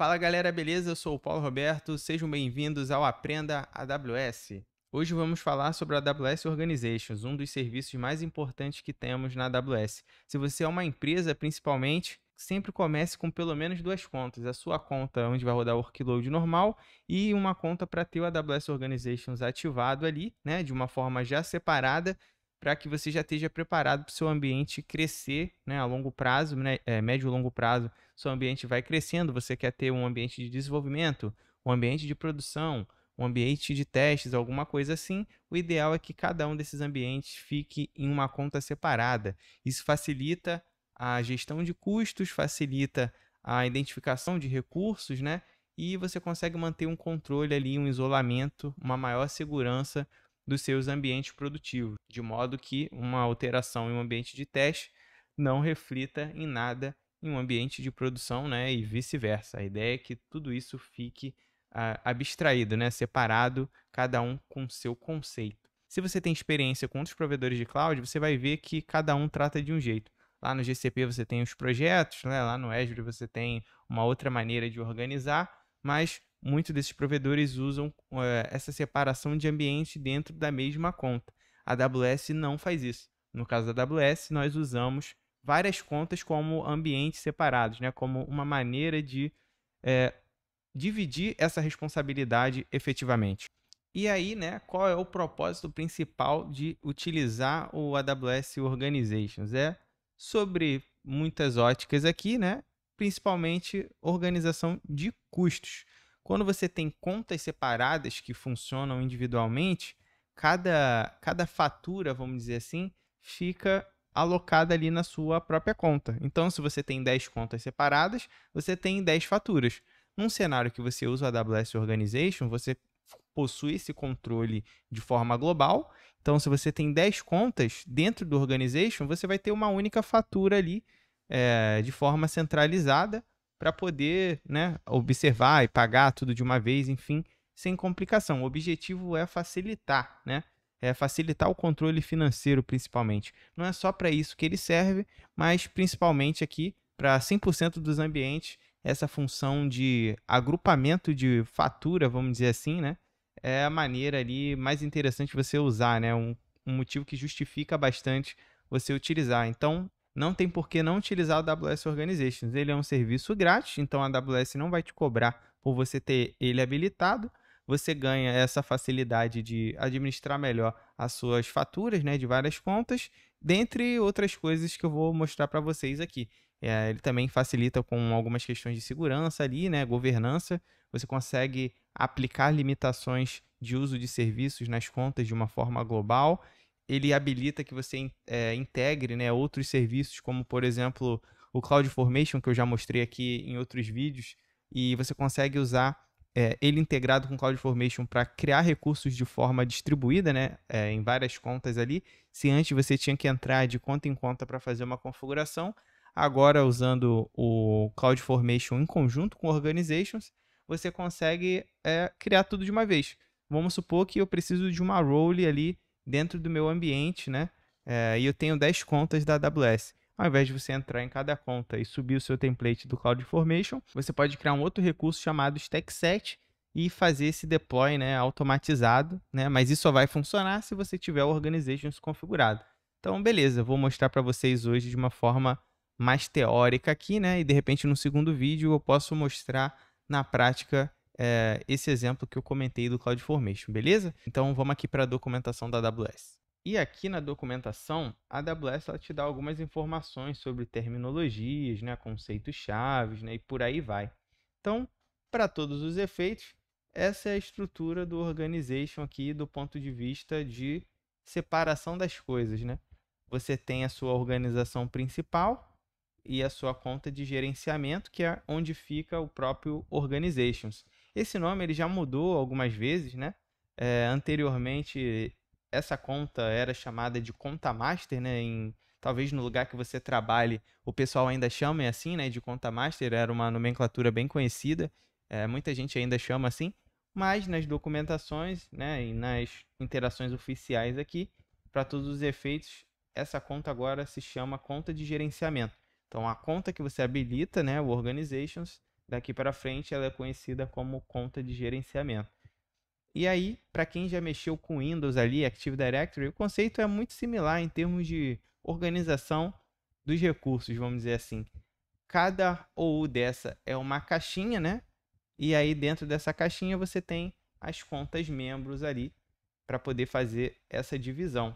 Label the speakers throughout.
Speaker 1: Fala galera, beleza? Eu sou o Paulo Roberto, sejam bem-vindos ao Aprenda AWS. Hoje vamos falar sobre a AWS Organizations, um dos serviços mais importantes que temos na AWS. Se você é uma empresa, principalmente, sempre comece com pelo menos duas contas. A sua conta onde vai rodar o workload normal e uma conta para ter o AWS Organizations ativado ali, né, de uma forma já separada, para que você já esteja preparado para o seu ambiente crescer, né, a longo prazo, né, médio e longo prazo. Seu ambiente vai crescendo, você quer ter um ambiente de desenvolvimento, um ambiente de produção, um ambiente de testes, alguma coisa assim, o ideal é que cada um desses ambientes fique em uma conta separada. Isso facilita a gestão de custos, facilita a identificação de recursos, né? E você consegue manter um controle ali, um isolamento, uma maior segurança dos seus ambientes produtivos, de modo que uma alteração em um ambiente de teste não reflita em nada em um ambiente de produção, né, e vice-versa. A ideia é que tudo isso fique abstraído, né, separado, cada um com seu conceito. Se você tem experiência com outros provedores de cloud, você vai ver que cada um trata de um jeito. Lá no GCP você tem os projetos, né, lá no Azure você tem uma outra maneira de organizar, mas muitos desses provedores usam essa separação de ambiente dentro da mesma conta. A AWS não faz isso. No caso da AWS, nós usamos várias contas como ambientes separados, né? Como uma maneira de eh, dividir essa responsabilidade efetivamente. E aí, né, qual é o propósito principal de utilizar o AWS Organizations? É sobre muitas óticas aqui, né? Principalmente organização de custos. Quando você tem contas separadas que funcionam individualmente, cada fatura, vamos dizer assim, fica alocada ali na sua própria conta. Então, se você tem 10 contas separadas, você tem 10 faturas. Num cenário que você usa o AWS Organization, você possui esse controle de forma global. Então, se você tem 10 contas dentro do Organization, você vai ter uma única fatura ali de forma centralizada para poder, né, observar e pagar tudo de uma vez, enfim, sem complicação. O objetivo é facilitar, né? É facilitar o controle financeiro, principalmente. Não é só para isso que ele serve, mas principalmente aqui para 100% dos ambientes, essa função de agrupamento de fatura, vamos dizer assim, né? É a maneira ali mais interessante você usar, né? Um motivo que justifica bastante você utilizar. Então, não tem por que não utilizar o AWS Organizations. Ele é um serviço grátis, então a AWS não vai te cobrar por você ter ele habilitado. Você ganha essa facilidade de administrar melhor as suas faturas, né, de várias contas, dentre outras coisas que eu vou mostrar para vocês aqui. Ele também facilita com algumas questões de segurança ali, né, governança. Você consegue aplicar limitações de uso de serviços nas contas de uma forma global. Ele habilita que você integre, né, outros serviços, como, por exemplo, o CloudFormation, que eu já mostrei aqui em outros vídeos, e você consegue usar ele integrado com o CloudFormation para criar recursos de forma distribuída, né, em várias contas ali. Se antes você tinha que entrar de conta em conta para fazer uma configuração, agora usando o CloudFormation em conjunto com Organizations, você consegue criar tudo de uma vez. Vamos supor que eu preciso de uma role ali dentro do meu ambiente, né? E eu tenho 10 contas da AWS. Ao invés de você entrar em cada conta e subir o seu template do CloudFormation, você pode criar um outro recurso chamado StackSet e fazer esse deploy, né, automatizado, né? Mas isso só vai funcionar se você tiver o Organizations configurado. Então, beleza, vou mostrar para vocês hoje de uma forma mais teórica aqui, né? E de repente no segundo vídeo eu posso mostrar na prática esse exemplo que eu comentei do CloudFormation, beleza? Então vamos aqui para a documentação da AWS. E aqui na documentação, a AWS ela te dá algumas informações sobre terminologias, né, conceitos-chave, né, e por aí vai. Então, para todos os efeitos, essa é a estrutura do organization aqui do ponto de vista de separação das coisas, né? Você tem a sua organização principal e a sua conta de gerenciamento, que é onde fica o próprio Organizations. Esse nome ele já mudou algumas vezes, né? Anteriormente, essa conta era chamada de conta master, né? Talvez no lugar que você trabalhe, o pessoal ainda chame assim, né? De conta master, era uma nomenclatura bem conhecida. Muita gente ainda chama assim, mas nas documentações, né? E nas interações oficiais aqui, para todos os efeitos, essa conta agora se chama conta de gerenciamento. Então, a conta que você habilita, né, o Organizations, daqui para frente ela é conhecida como conta de gerenciamento. E aí, para quem já mexeu com Windows ali, Active Directory, o conceito é muito similar em termos de organização dos recursos, vamos dizer assim. Cada OU dessa é uma caixinha, né? E aí dentro dessa caixinha você tem as contas membros ali para poder fazer essa divisão.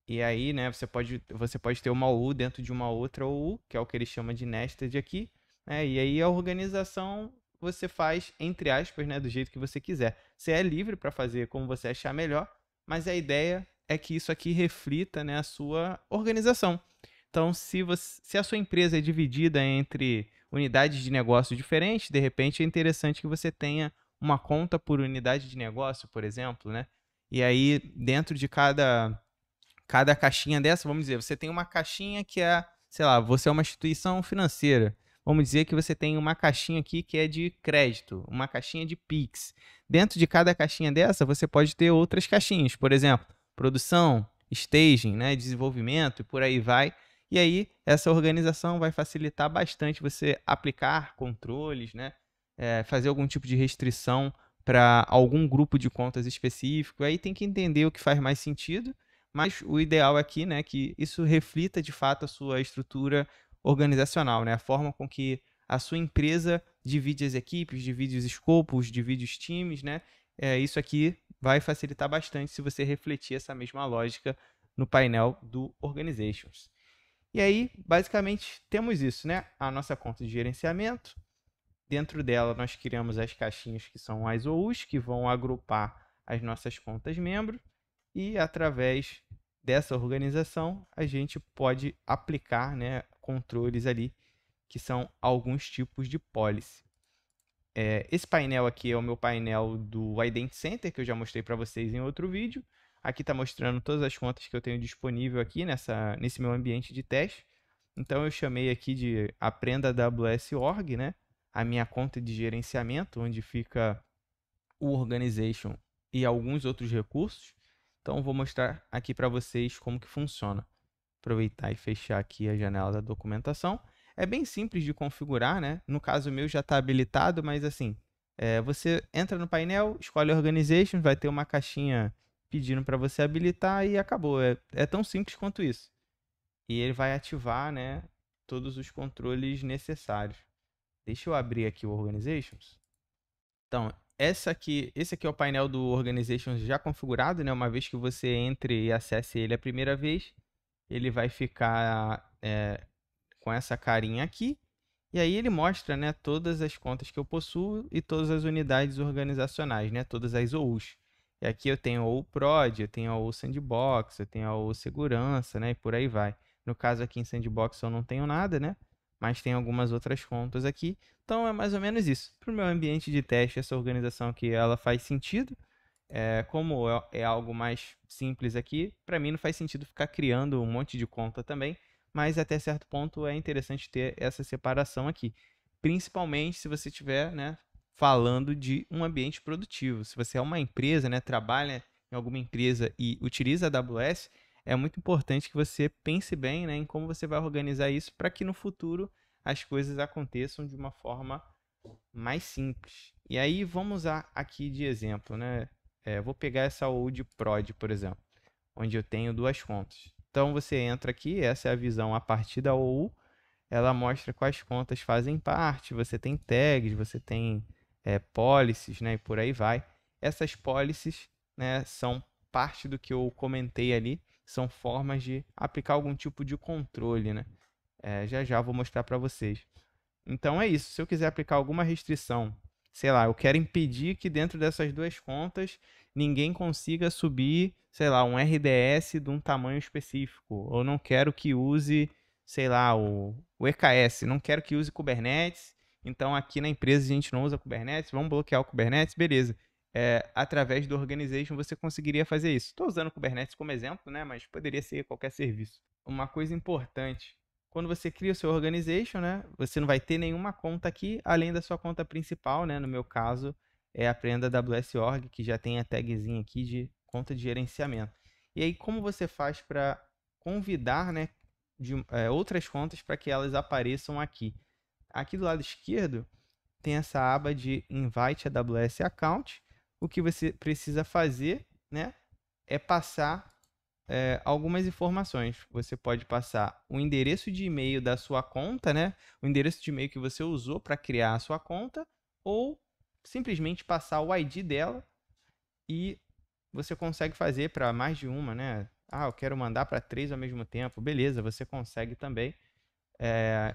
Speaker 1: E aí, né, você pode ter uma OU dentro de uma outra OU, que é o que ele chama de nested aqui, né? E aí a organização você faz, entre aspas, né, do jeito que você quiser. Você é livre para fazer como você achar melhor, mas a ideia é que isso aqui reflita, né, a sua organização. Então, se a sua empresa é dividida entre unidades de negócio diferentes, de repente é interessante que você tenha uma conta por unidade de negócio, por exemplo, né? E aí, dentro de cada caixinha dessa, vamos dizer, você tem uma caixinha que é, sei lá, você é uma instituição financeira. Vamos dizer que você tem uma caixinha aqui que é de crédito, uma caixinha de Pix. Dentro de cada caixinha dessa, você pode ter outras caixinhas, por exemplo, produção, staging, né, desenvolvimento e por aí vai. E aí, essa organização vai facilitar bastante você aplicar controles, né, fazer algum tipo de restrição para algum grupo de contas específico. Aí tem que entender o que faz mais sentido, mas o ideal aqui, né, que isso reflita de fato a sua estrutura organizacional, né, a forma com que a sua empresa divide as equipes, divide os escopos, divide os times, né? Isso aqui vai facilitar bastante se você refletir essa mesma lógica no painel do Organizations. E aí, basicamente, temos isso, né? A nossa conta de gerenciamento. Dentro dela, nós criamos as caixinhas que são as OUs, que vão agrupar as nossas contas membros. E através dessa organização, a gente pode aplicar, né, controles ali, que são alguns tipos de policy. Esse painel aqui é o meu painel do Identity Center, que eu já mostrei para vocês em outro vídeo. Aqui está mostrando todas as contas que eu tenho disponível aqui nesse meu ambiente de teste. Então, eu chamei aqui de Aprenda AWS Org, né? A minha conta de gerenciamento, onde fica o Organization e alguns outros recursos. Então, vou mostrar aqui para vocês como que funciona. Aproveitar e fechar aqui a janela da documentação. É bem simples de configurar, né? No caso meu já está habilitado, mas assim, você entra no painel, escolhe Organization, vai ter uma caixinha pedindo para você habilitar e acabou. É tão simples quanto isso. E ele vai ativar, né, todos os controles necessários. Deixa eu abrir aqui o Organizations. Então, esse aqui é o painel do Organizations já configurado, né? Uma vez que você entre e acesse ele a primeira vez, ele vai ficar com essa carinha aqui. E aí ele mostra, né, todas as contas que eu possuo e todas as unidades organizacionais, né, todas as OUs. E aqui eu tenho a OU Prod, eu tenho a OU Sandbox, eu tenho a OU Segurança, né, e por aí vai. No caso aqui em Sandbox eu não tenho nada, né, mas tem algumas outras contas aqui. Então é mais ou menos isso. Para o meu ambiente de teste, essa organização aqui ela faz sentido. Como é algo mais simples aqui, para mim não faz sentido ficar criando um monte de conta também, mas até certo ponto é interessante ter essa separação aqui, principalmente se você estiver, né, falando de um ambiente produtivo. Se você é uma empresa, né, trabalha em alguma empresa e utiliza a AWS, é muito importante que você pense bem, né, em como você vai organizar isso para que no futuro as coisas aconteçam de uma forma mais simples. E aí vamos usar aqui de exemplo, né? Vou pegar essa OU Prod, por exemplo, onde eu tenho duas contas. Então você entra aqui, essa é a visão a partir da OU, ela mostra quais contas fazem parte, você tem tags, você tem policies, né, e por aí vai. Essas policies, né, são parte do que eu comentei ali, são formas de aplicar algum tipo de controle, né? Já já vou mostrar para vocês. Então é isso, se eu quiser aplicar alguma restrição, sei lá, eu quero impedir que dentro dessas duas contas ninguém consiga subir, sei lá, um RDS de um tamanho específico, ou não quero que use, sei lá, o EKS, não quero que use Kubernetes, então aqui na empresa a gente não usa Kubernetes, vamos bloquear o Kubernetes, beleza. Através do Organization você conseguiria fazer isso. Estou usando o Kubernetes como exemplo, né, mas poderia ser qualquer serviço. Uma coisa importante, quando você cria o seu organization, né, você não vai ter nenhuma conta aqui, além da sua conta principal, né, no meu caso, é Aprenda AWS Org, que já tem a tagzinha aqui de conta de gerenciamento. E aí, como você faz para convidar, né, outras contas para que elas apareçam aqui? Aqui do lado esquerdo, tem essa aba de Invite AWS Account. O que você precisa fazer, né, é passar algumas informações. Você pode passar o endereço de e-mail da sua conta, né, o endereço de e-mail que você usou para criar a sua conta, ou simplesmente passar o ID dela, e você consegue fazer para mais de uma, né? Ah, eu quero mandar para 3 ao mesmo tempo. Beleza, você consegue também.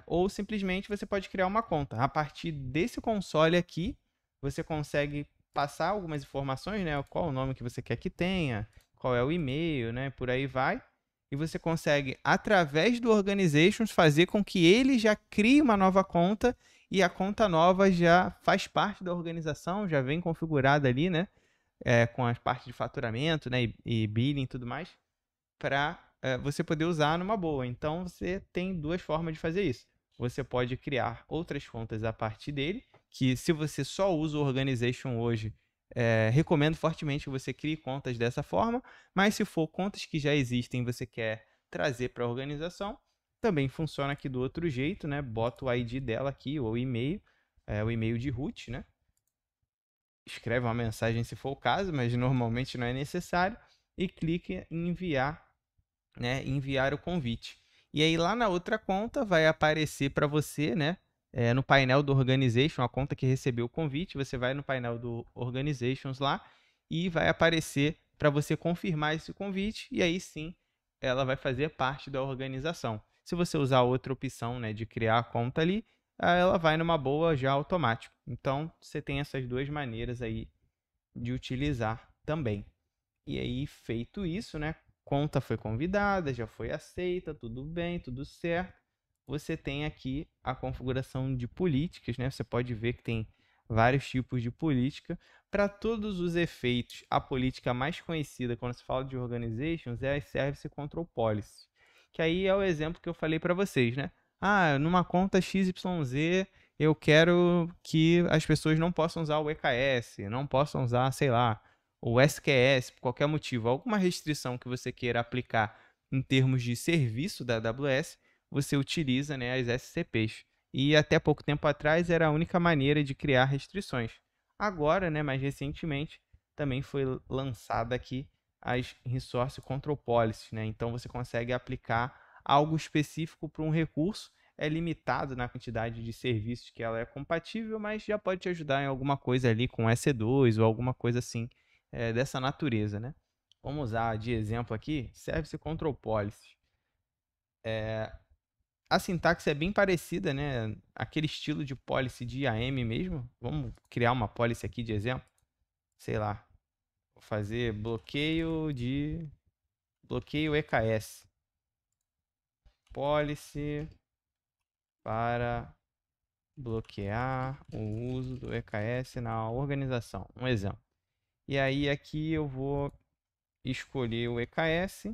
Speaker 1: Ou simplesmente você pode criar uma conta. A partir desse console aqui, você consegue passar algumas informações, né? Qual o nome que você quer que tenha, qual é o e-mail, né? Por aí vai. E você consegue, através do Organizations, fazer com que ele já crie uma nova conta, e a conta nova já faz parte da organização, já vem configurada ali, né? Com as partes de faturamento, né? E billing e tudo mais, para você poder usar numa boa. Então, você tem duas formas de fazer isso. Você pode criar outras contas a partir dele, que se você só usa o Organization hoje, recomendo fortemente que você crie contas dessa forma, mas se for contas que já existem e você quer trazer para a organização, também funciona aqui do outro jeito, né? Bota o ID dela aqui, ou e-mail, o e-mail de root, né? Escreve uma mensagem se for o caso, mas normalmente não é necessário, e clique em enviar, né, enviar o convite. E aí lá na outra conta vai aparecer para você, né, no painel do Organization, a conta que recebeu o convite, você vai no painel do Organizations lá e vai aparecer para você confirmar esse convite, e aí sim ela vai fazer parte da organização. Se você usar outra opção, né, de criar a conta ali, ela vai numa boa já automático. Então você tem essas duas maneiras aí de utilizar também. E aí, feito isso, né? Conta foi convidada, já foi aceita, tudo bem, tudo certo. Você tem aqui a configuração de políticas, né? Você pode ver que tem vários tipos de política. Para todos os efeitos, a política mais conhecida quando se fala de organizations é a Service Control Policy, que aí é o exemplo que eu falei para vocês, né? Ah, numa conta XYZ eu quero que as pessoas não possam usar o EKS, não possam usar, sei lá, o SQS, por qualquer motivo, alguma restrição que você queira aplicar em termos de serviço da AWS, você utiliza, né, as SCPs. E até pouco tempo atrás era a única maneira de criar restrições. Agora, né, mais recentemente, também foi lançada aqui as Resource Control Policies, né? Então você consegue aplicar algo específico para um recurso. É limitado na quantidade de serviços que ela é compatível, mas já pode te ajudar em alguma coisa ali com EC2 ou alguma coisa assim, dessa natureza, né? Vamos usar de exemplo aqui Service Control Policy. A sintaxe é bem parecida, né? Aquele estilo de policy de IAM mesmo. Vamos criar uma policy aqui de exemplo. Sei lá, vou fazer bloqueio EKS. Policy para bloquear o uso do EKS na organização. Um exemplo. E aí aqui eu vou escolher o EKS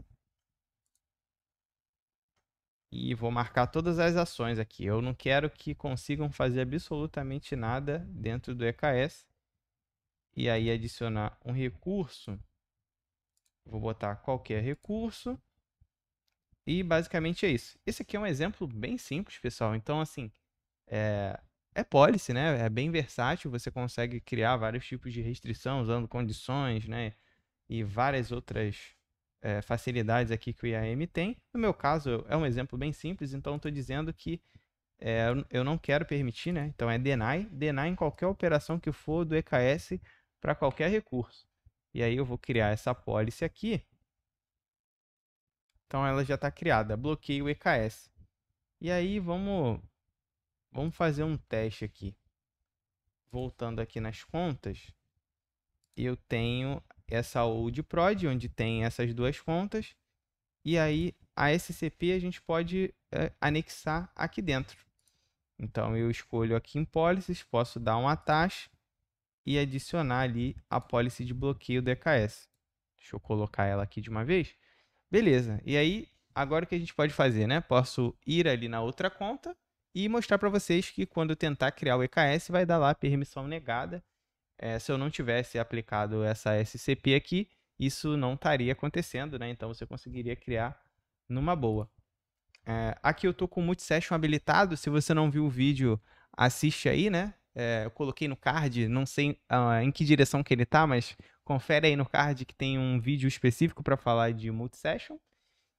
Speaker 1: e vou marcar todas as ações aqui. Eu não quero que consigam fazer absolutamente nada dentro do EKS. E aí adicionar um recurso. Vou botar qualquer recurso. E basicamente é isso. Esse aqui é um exemplo bem simples, pessoal. Então, assim, é policy, né? É bem versátil. Você consegue criar vários tipos de restrição usando condições, né? E várias outras facilidades aqui que o IAM tem. No meu caso, é um exemplo bem simples. Então, estou dizendo que eu não quero permitir, né? Então, é deny em qualquer operação que for do EKS para qualquer recurso. E aí eu vou criar essa policy aqui. Então, ela já está criada. Bloqueio o EKS. E aí, vamos fazer um teste aqui. Voltando aqui nas contas, eu tenho essa old prod, onde tem essas duas contas. E aí, a SCP a gente pode anexar aqui dentro. Então, eu escolho aqui em policies, posso dar um attach e adicionar ali a policy de bloqueio do EKS. Deixa eu colocar ela aqui de uma vez. Beleza. E aí, agora o que a gente pode fazer, né? Posso ir ali na outra conta e mostrar para vocês que quando eu tentar criar o EKS, vai dar lá permissão negada. Se eu não tivesse aplicado essa SCP aqui, isso não estaria acontecendo, né? Então, você conseguiria criar numa boa. Aqui eu estou com o Multisession habilitado. Se você não viu o vídeo, assiste aí, né? eu coloquei no card, não sei em que direção que ele tá, mas confere aí no card que tem um vídeo específico para falar de multi-session.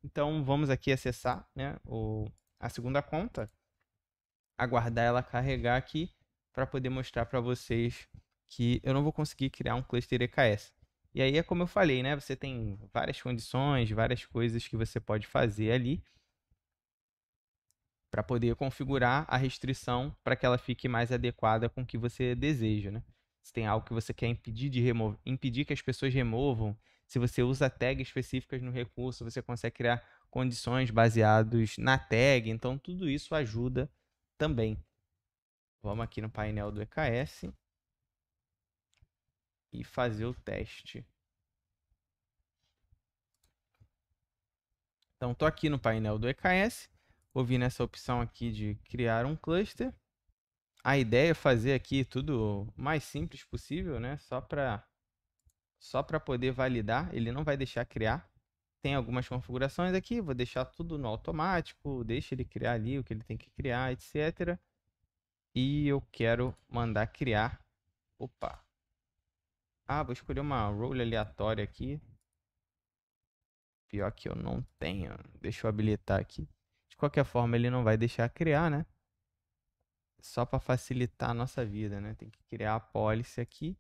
Speaker 1: Então vamos aqui acessar, né, a segunda conta, aguardar ela carregar aqui para poder mostrar para vocês que eu não vou conseguir criar um cluster EKS. E aí é como eu falei, né? Você tem várias condições, várias coisas que você pode fazer ali para poder configurar a restrição para que ela fique mais adequada com o que você deseja, né? Se tem algo que você quer impedir que as pessoas removam, se você usa tags específicas no recurso, você consegue criar condições baseadas na tag, então tudo isso ajuda também. Vamos aqui no painel do EKS e fazer o teste. Então, estou aqui no painel do EKS, vou vir nessa opção aqui de criar um cluster. A ideia é fazer aqui tudo o mais simples possível, né? Só para poder validar, ele não vai deixar criar. Tem algumas configurações aqui, vou deixar tudo no automático, deixa ele criar ali o que ele tem que criar, etc. E eu quero mandar criar. Opa! Vou escolher uma role aleatória aqui. Pior que eu não tenho. Deixa eu habilitar aqui. De qualquer forma, ele não vai deixar criar, né? Só para facilitar a nossa vida, né? Tem que criar a policy aqui.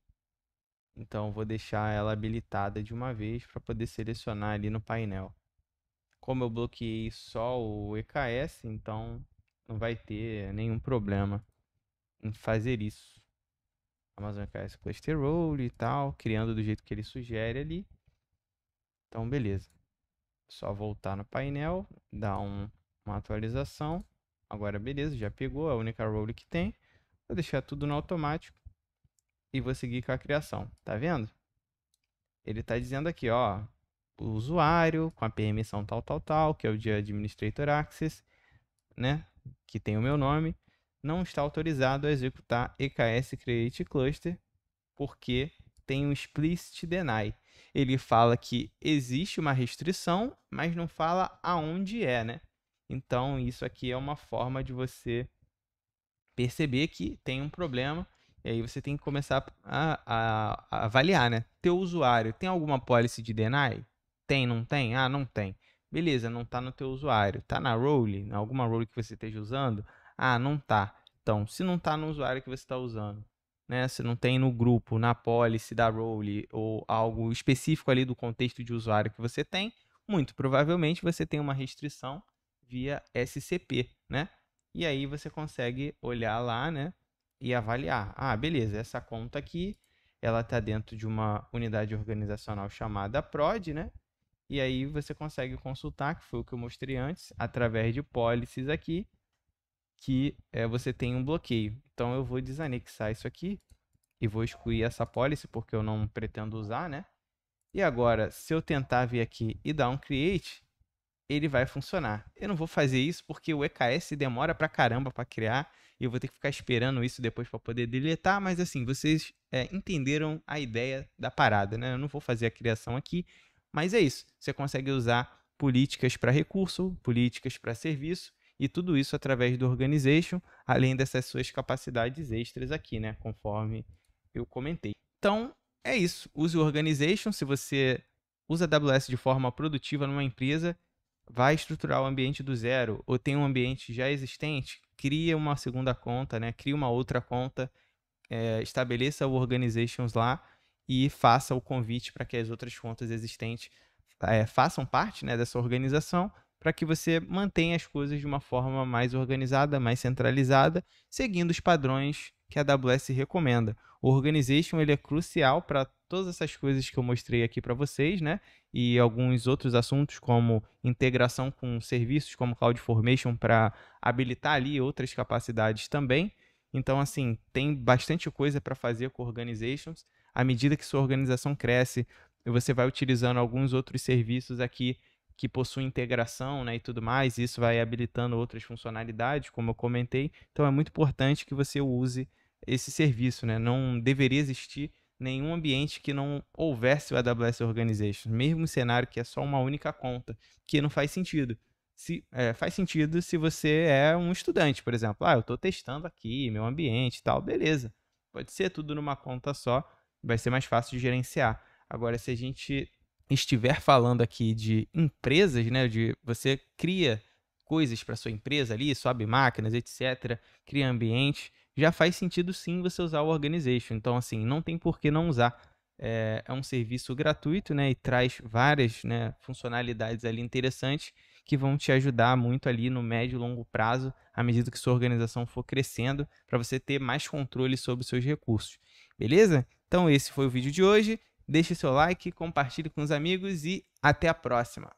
Speaker 1: Então, vou deixar ela habilitada de uma vez para poder selecionar ali no painel. Como eu bloqueei só o EKS, então não vai ter nenhum problema em fazer isso. Amazon EKS Cluster Role e tal, criando do jeito que ele sugere ali. Então, beleza. Só voltar no painel, dar uma atualização. Agora, beleza, já pegou a única role que tem. Vou deixar tudo no automático e vou seguir com a criação. Tá vendo? Ele está dizendo aqui, ó, o usuário com a permissão tal, tal, tal, que é o de Administrator Access, né, que tem o meu nome, não está autorizado a executar EKS Create Cluster porque tem um explicit deny. Ele fala que existe uma restrição, mas não fala aonde é, né? Então, isso aqui é uma forma de você perceber que tem um problema, e aí você tem que começar a avaliar, né? Teu usuário tem alguma policy de deny? Tem, não tem? Não tem. Beleza, não está no teu usuário. Está na role? Alguma role que você esteja usando? Não está. Então, se não está no usuário que você está usando, né? Se não tem no grupo, na policy da role ou algo específico ali do contexto de usuário que você tem, muito provavelmente você tem uma restrição via SCP, né? E aí você consegue olhar lá, né, e avaliar. Beleza, essa conta aqui, ela está dentro de uma unidade organizacional chamada prod, né? E aí você consegue consultar, que foi o que eu mostrei antes, através de policies aqui, que você tem um bloqueio. Então eu vou desanexar isso aqui e vou excluir essa policy porque eu não pretendo usar, né? E agora, se eu tentar vir aqui e dar um create, ele vai funcionar. Eu não vou fazer isso porque o EKS demora pra caramba para criar e eu vou ter que ficar esperando isso depois para poder deletar, mas assim, vocês entenderam a ideia da parada, né? Eu não vou fazer a criação aqui, mas é isso. Você consegue usar políticas para recurso, políticas para serviço e tudo isso através do Organization, além dessas suas capacidades extras aqui, né? Conforme eu comentei. Então, é isso. Use o Organization. Se você usa a AWS de forma produtiva numa empresa, vai estruturar o ambiente do zero ou tem um ambiente já existente, cria uma segunda conta, né? Cria uma outra conta, estabeleça o Organizations lá e faça o convite para que as outras contas existentes façam parte, né, dessa organização, para que você mantenha as coisas de uma forma mais organizada, mais centralizada, seguindo os padrões que a AWS recomenda. O Organization ele é crucial para todas essas coisas que eu mostrei aqui para vocês, né? E alguns outros assuntos como integração com serviços como CloudFormation para habilitar ali outras capacidades também. Então, assim, tem bastante coisa para fazer com Organizations. À medida que sua organização cresce, você vai utilizando alguns outros serviços aqui que possuem integração, né, e tudo mais. E isso vai habilitando outras funcionalidades, como eu comentei. Então, é muito importante que você use esse serviço, né? Não deveria existir nenhum ambiente que não houvesse o AWS Organization, mesmo um cenário que é só uma única conta, que não faz sentido. faz sentido se você é um estudante, por exemplo. Eu estou testando aqui meu ambiente e tal, beleza. Pode ser tudo numa conta só, vai ser mais fácil de gerenciar. Agora, se a gente estiver falando aqui de empresas, né, de você cria coisas para sua empresa ali, sobe máquinas, etc., cria ambientes, já faz sentido sim você usar o Organization. Então, assim, não tem por que não usar. É um serviço gratuito, né, e traz várias, né, funcionalidades ali interessantes que vão te ajudar muito ali no médio e longo prazo, à medida que sua organização for crescendo, para você ter mais controle sobre os seus recursos. Beleza? Então esse foi o vídeo de hoje. Deixe seu like, compartilhe com os amigos e até a próxima.